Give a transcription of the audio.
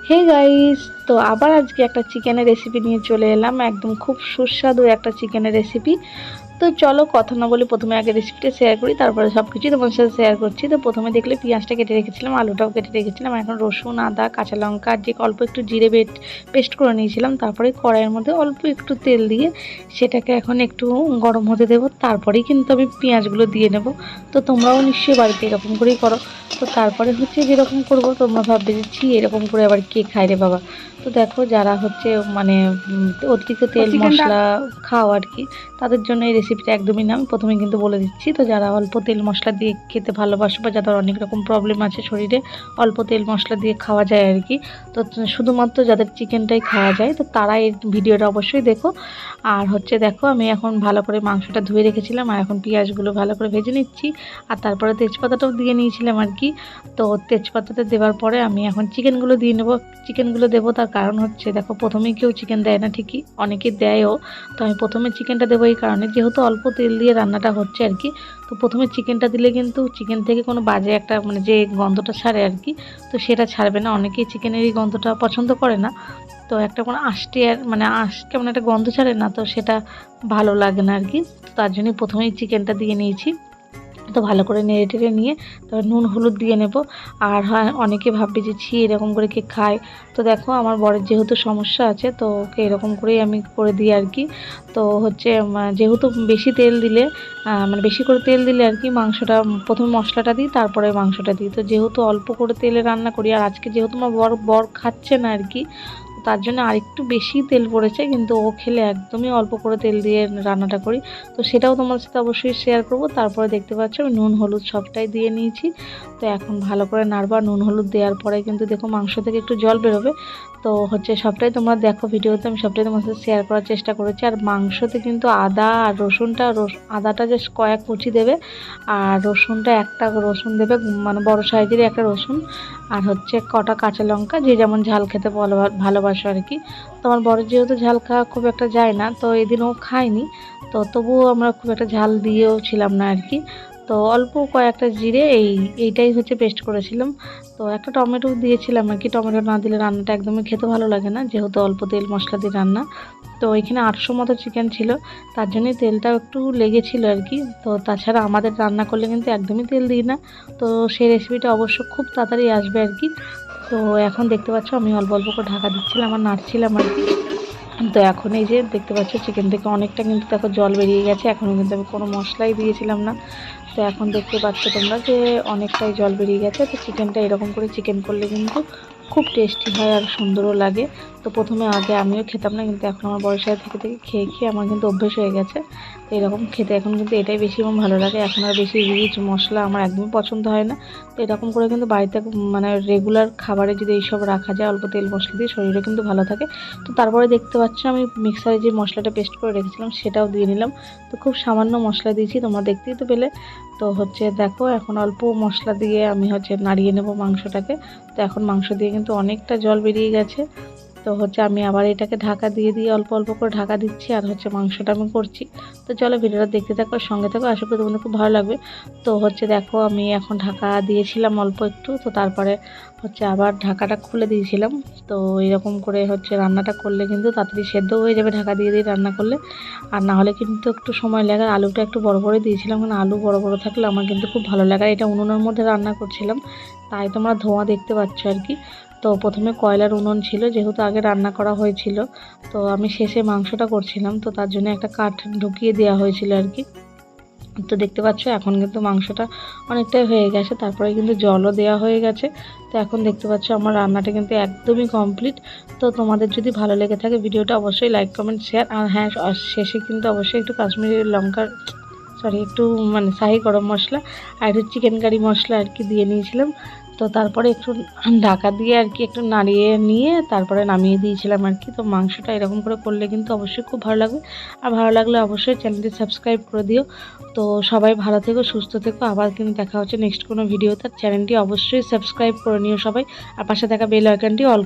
Hey guys, তো আবার আজকে একটা চিকেনের রেসিপি নিয়ে চলে এলাম। একদম খুব সুস্বাদু একটা চিকেনের রেসিপি। তো চলো কথা না বলে প্রথমে আগে রেসিপিটা শেয়ার করি, তারপরে সব কিছুই তোমার সাথে শেয়ার করছি। তো প্রথমে দেখলে পেঁয়াজটা কেটে রেখেছিলাম, আলুটাও কেটে রেখেছিলাম। এখন রসুন, আদা, কাঁচা লঙ্কা আর যে অল্প একটু জিরে পেস্ট করে নিয়েছিলাম। তারপরে কড়াইয়ের মধ্যে অল্প একটু তেল দিয়ে সেটাকে এখন একটু গরম হতে দেবো। তারপরেই কিন্তু আমি পেঁয়াজগুলো দিয়ে নেব। তো তোমরাও নিশ্চয়ই বাড়িতে এরকম করেই করো। তো তারপরে হচ্ছে যেরকম করবো তোমরা ভাববে যে ছি এরকম করে আবার কে খায় রে বাবা। তো দেখো যারা হচ্ছে মানে অতিরিক্ত তেল মশলা খাও আর কি, তাদের জন্য এই রেসিপিটা একদমই না। আমি প্রথমে কিন্তু বলে দিচ্ছি। তো যারা অল্প তেল মশলা দিয়ে খেতে ভালোবাসো বা যাদের অনেক রকম প্রবলেম আছে শরীরে, অল্প তেল মশলা দিয়ে খাওয়া যায় আর কি, তো শুধুমাত্র যাদের চিকেনটাই খাওয়া যায় তো তারা এই ভিডিওটা অবশ্যই দেখো। আর হচ্ছে দেখো আমি এখন ভালো করে মাংসটা ধুয়ে রেখেছিলাম, আর এখন পেঁয়াজগুলো ভালো করে ভেজে নিচ্ছি। আর তারপরে তেজপাতাটাও দিয়ে নিয়েছিলাম আর কি। তো তেজপাতাটা দেওয়ার পরে আমি এখন চিকেনগুলো দিয়ে নেবো। চিকেনগুলো দেবো তার কারণ হচ্ছে দেখো প্রথমেই কেউ চিকেন দেয় না, ঠিকই অনেকে দেয়ও। তো আমি প্রথমে চিকেনটা দেবো এই কারণে, যেহেতু অল্প তেল দিয়ে রান্নাটা হচ্ছে আর কি। তো প্রথমে চিকেনটা দিলে কিন্তু চিকেন থেকে কোনো বাজে একটা মানে যে গন্ধটা ছাড়ে আর কি, তো সেটা ছাড়বে না। অনেকেই চিকেনের এই গন্ধটা পছন্দ করে না। তো একটা কোনো আষ্টে আর মানে কেমন একটা গন্ধ ছাড়ে না, তো সেটা ভালো লাগে না আর কি। তো তার জন্যই প্রথমেই চিকেনটা দিয়ে নিয়েছি। তো ভালো করে নেড়ে টেড়ে নিয়ে তারপর নুন হলুদ দিয়ে নেব। আর হ্যাঁ, অনেকে ভাববে যে ছি এরকম করে কে খায়। তো দেখো আমার বরের যেহেতু সমস্যা আছে তো ওকে এরকম করেই আমি করে দিই আর কি। তো হচ্ছে যেহেতু বেশি তেল দিলে মানে বেশি করে তেল দিলে আর কি মাংসটা, প্রথমে মশলাটা দিই তারপরে মাংসটা দিই। তো যেহেতু অল্প করে তেলে রান্না করি, আর আজকে যেহেতু আমার বর খাচ্ছে না আর কি, তার জন্য আরেকটু বেশি তেল পড়েছে, কিন্তু ও খেলে একদমই অল্প করে তেল দিয়ে রান্নাটা করি। তো সেটাও তোমার সাথে অবশ্যই শেয়ার করব। তারপরে দেখতে পাচ্ছ আমি নুন হলুদ সবটাই দিয়ে নিয়েছি। তো এখন ভালো করে নাড়বা। নুন হলুদ দেওয়ার পরে কিন্তু দেখো মাংস থেকে একটু জল বেরোবে। তো হচ্ছে সবটাই তোমরা দেখো ভিডিওতে, আমি সবটাই তোমার সাথে শেয়ার করার চেষ্টা করেছি। আর মাংসতে কিন্তু আদা আর রসুনটা, আদাটা জাস্ট কয়েক কুচি দেবে, আর রসুনটা একটা রসুন দেবে মানে বড় সাইজের একটা রসুন। আর হচ্ছে কটা কাঁচা লঙ্কা, যে যেমন ঝাল খেতে ভালোবাসো আর কি। তো আমার বড় যেহেতু ঝাল খাওয়া খুব একটা যায় না, তো এদিন ও খায়নি। তো তবুও আমরা খুব একটা ঝাল দিয়েও ছিলাম না আর কি। তো অল্প কয়েকটা জিরে এইটাই হচ্ছে পেস্ট করেছিলাম। তো একটা টমেটো দিয়েছিলাম আর কি, টমেটো না দিলে রান্নাটা একদমই খেতে ভালো লাগে না, যেহেতু অল্প তেল মশলা দিয়ে রান্না। তো এখানে 800 মতো চিকেন ছিল, তার জন্যই তেলটাও একটু লেগেছিলো আর কি। তো তাছাড়া আমাদের রান্না করলে কিন্তু একদমই তেল দিই না। তো সেই রেসিপিটা অবশ্য খুব তাড়াতাড়ি আসবে আর কি। তো এখন দেখতে পাচ্ছ আমি অল্প অল্প করে ঢাকা দিচ্ছিলাম আর নাড়ছিলাম আর কি। তো এখন এই যে দেখতে পাচ্ছ চিকেন থেকে অনেকটা কিন্তু দেখো জল বেরিয়ে গেছে, এখনও কিন্তু আমি কোনো মশলাই দিয়েছিলাম না। তো এখন দেখতে পাচ্ছ তোমরা যে অনেকটাই জল বেরিয়ে গেছে। তো চিকেনটা এরকম করে চিকেন করলে কিন্তু খুব টেস্টি হয় আর সুন্দরও লাগে। তো প্রথমে আগে আমিও খেতাম না, কিন্তু এখন আমার বয়সের থেকে থেকে খেয়ে খেয়ে আমার কিন্তু অভ্যেস হয়ে গেছে। তো এরকম খেতে এখন কিন্তু এটাই বেশি আমার ভালো লাগে। এখন আর বেশি রিচ মশলা আমার একদমই পছন্দ হয় না। তো এরকম করে কিন্তু বাড়িতে মানে রেগুলার খাবারে যদি এইসব রাখা যায় অল্প তেল মশলা দিয়ে, শরীরও কিন্তু ভালো থাকে। তো তারপরে দেখতে পাচ্ছ আমি মিক্সারে যে মশলাটা পেস্ট করে রেখেছিলাম সেটাও দিয়ে নিলাম। তো খুব সামান্য মশলা দিয়েছি, তোমরা দেখতেই তো পেলে। তো হচ্ছে দেখো এখন অল্প মশলা দিয়ে আমি হচ্ছে নাড়িয়ে নেব মাংসটাকে। তো এখন মাংস দিয়ে কিন্তু অনেকটা জল বেরিয়ে গেছে। তো হচ্ছে আমি আবার এটাকে ঢাকা দিয়ে দিয়ে অল্প অল্প করে ঢাকা দিচ্ছি, আর হচ্ছে মাংসটা আমি করছি। তো চলো ভিডিওটা দেখতে থাকো, সঙ্গে থাকো, আশা করি তোমাদের খুব ভালো লাগবে। তো হচ্ছে দেখো আমি এখন ঢাকা দিয়েছিলাম অল্প একটু, তো তারপরে হচ্ছে আবার ঢাকাটা খুলে দিয়েছিলাম। তো এরকম করে হচ্ছে রান্নাটা করলে কিন্তু তাড়াতাড়ি সেদ্ধ হয়ে যাবে ঢাকা দিয়ে দিয়ে রান্না করলে। আর না হলে কিন্তু একটু সময় লাগে। আলুটা একটু বড় বড় দিয়েছিলাম, কারণ আলু বড় বড় থাকলে আমার কিন্তু খুব ভালো লাগে। এটা উনুনের মধ্যে রান্না করছিলাম, তাই তোমরা ধোঁয়া দেখতে পাচ্ছ আর কি। তো প্রথমে কয়লার উনুন ছিল, যেহেতু আগে রান্না করা হয়েছিল। তো আমি শেষে মাংসটা করছিলাম, তো তার জন্য একটা কাঠ ঢুকিয়ে দেওয়া হয়েছিল আর কি। তো দেখতে পাচ্ছ এখন কিন্তু মাংসটা অনেকটাই হয়ে গেছে, তারপরে কিন্তু জলও দেওয়া হয়ে গেছে। তো এখন দেখতে পাচ্ছ আমার রান্নাটা কিন্তু একদমই কমপ্লিট। তো তোমাদের যদি ভালো লেগে থাকে ভিডিওটা অবশ্যই লাইক কমেন্ট শেয়ার, আর হ্যাঁ শেষে কিন্তু অবশ্যই একটু কাশ্মীরি লঙ্কার একটু মানে শাহি গরম মশলা আর একটু চিকেন কারি মশলা আর কি দিয়ে নিয়েছিলাম। তো তারপরে একটু ঢাকা দিয়ে আর কি একটু নাড়িয়ে নিয়ে তারপরে নামিয়ে দিয়েছিলাম আর কি। তো মাংসটা এরকম করে করলে কিন্তু অবশ্যই খুব ভালো লাগবে। আর ভালো লাগলে অবশ্যই চ্যানেলটি সাবস্ক্রাইব করে দিও। তো সবাই ভালো থেকো, সুস্থ থেকো, আবার কিন্তু দেখা হচ্ছে নেক্সট কোনো ভিডিওতে। চ্যানেলটি অবশ্যই সাবস্ক্রাইব করে নিও সবাই, আর পাশে থাকা বেল আইকনটি অল